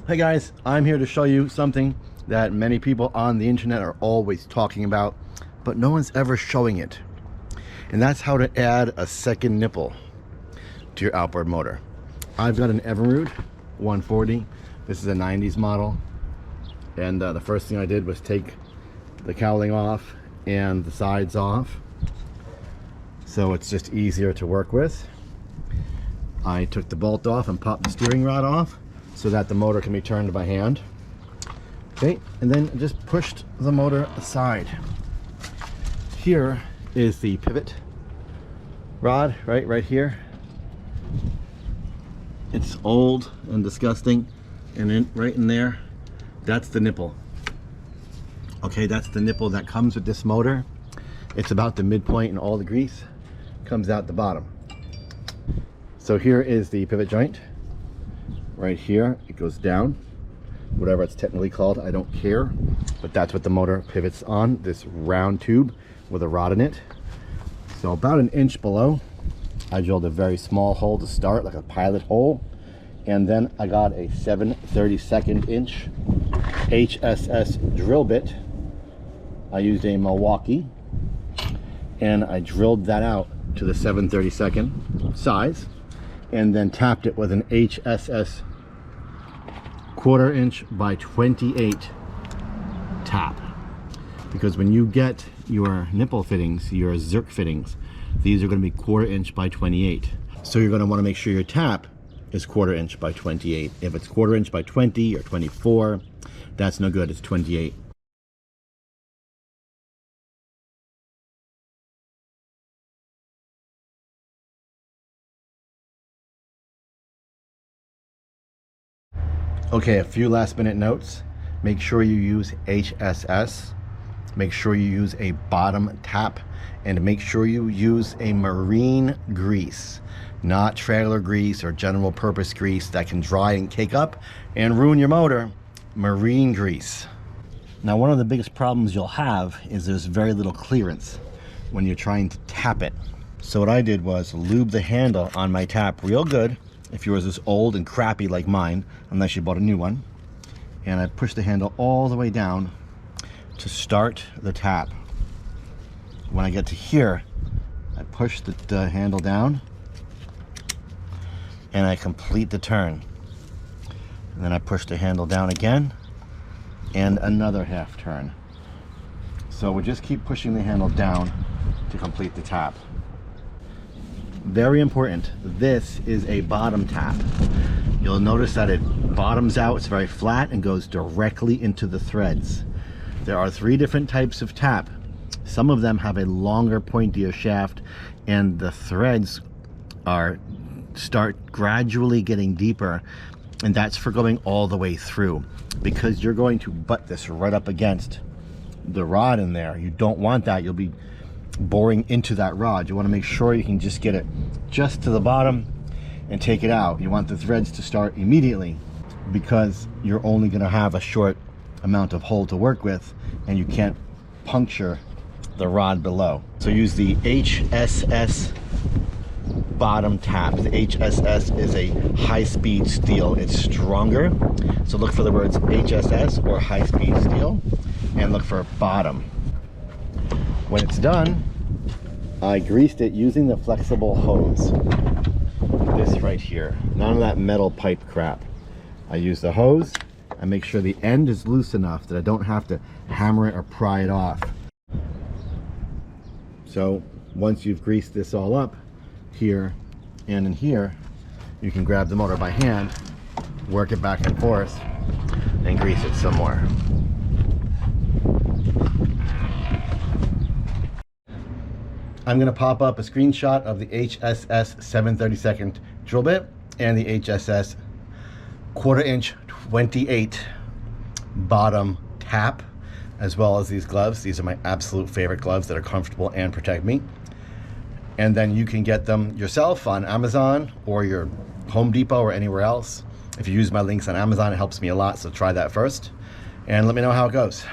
Hey guys, I'm here to show you something that many people on the internet are always talking about, but no one's ever showing it. And that's how to add a second nipple to your outboard motor. I've got an Evinrude 140. This is a 90s model. And the first thing I did was take the cowling off and the sides off, so it's just easier to work with. I took the bolt off and popped the steering rod off so that the motor can be turned by hand. Okay, and then just pushed the motor aside. Here is the pivot rod, right here. It's old and disgusting, and right in there, that's the nipple. Okay, that's the nipple that comes with this motor. It's about the midpoint, and all the grease comes out the bottom. So here is the pivot joint. Right here, it goes down, whatever it's technically called, I don't care, but that's what the motor pivots on, this round tube with a rod in it. So about an inch below, I drilled a very small hole to start, like a pilot hole, and then I got a 7/32 inch HSS drill bit. I used a Milwaukee, and I drilled that out to the 7/32 size, and then tapped it with an HSS 1/4 inch by 28 tap. Because when you get your nipple fittings, your Zerk fittings, these are going to be 1/4 inch by 28. So you're going to want to make sure your tap is 1/4 inch by 28. If it's 1/4 inch by 20 or 24, that's no good. It's 28. Okay, a few last minute notes. Make sure you use HSS. Make sure you use a bottom tap, and make sure you use a marine grease, not trailer grease or general purpose grease that can dry and cake up and ruin your motor. Marine grease. Now, one of the biggest problems you'll have is there's very little clearance when you're trying to tap it. So what I did was lube the handle on my tap real good, if yours is old and crappy like mine, unless you bought a new one, and I pushed the handle all the way down to start the tap. When I get to here, I push the handle down and I complete the turn. And then I push the handle down again and another half turn. So we just keep pushing the handle down to complete the tap. Very important, this is a bottom tap. You'll notice that it bottoms out, it's very flat, and goes directly into the threads. There are 3 different types of tap. Some of them have a longer, pointier shaft, and the threads start gradually getting deeper, and that's for going all the way through, because you're going to butt this right up against the rod in there. You don't want that. You'll be boring into that rod. You want to make sure you can just get it just to the bottom and take it out. You want the threads to start immediately, because you're only going to have a short amount of hole to work with, and you can't puncture the rod below. So use the HSS bottom tap. The HSS is a high-speed steel. It's stronger, so look for the words HSS or high-speed steel, and look for bottom. When it's done, I greased it using the flexible hose. This right here. None of that metal pipe crap. I use the hose. I make sure the end is loose enough that I don't have to hammer it or pry it off. So once you've greased this all up, here and in here, you can grab the motor by hand, work it back and forth, and grease it some more. I'm going to pop up a screenshot of the HSS 7/32 drill bit and the HSS 1/4 inch 28 bottom tap, as well as these gloves. These are my absolute favorite gloves that are comfortable and protect me. And then you can get them yourself on Amazon or your Home Depot or anywhere else. If you use my links on Amazon, it helps me a lot, so try that first and let me know how it goes.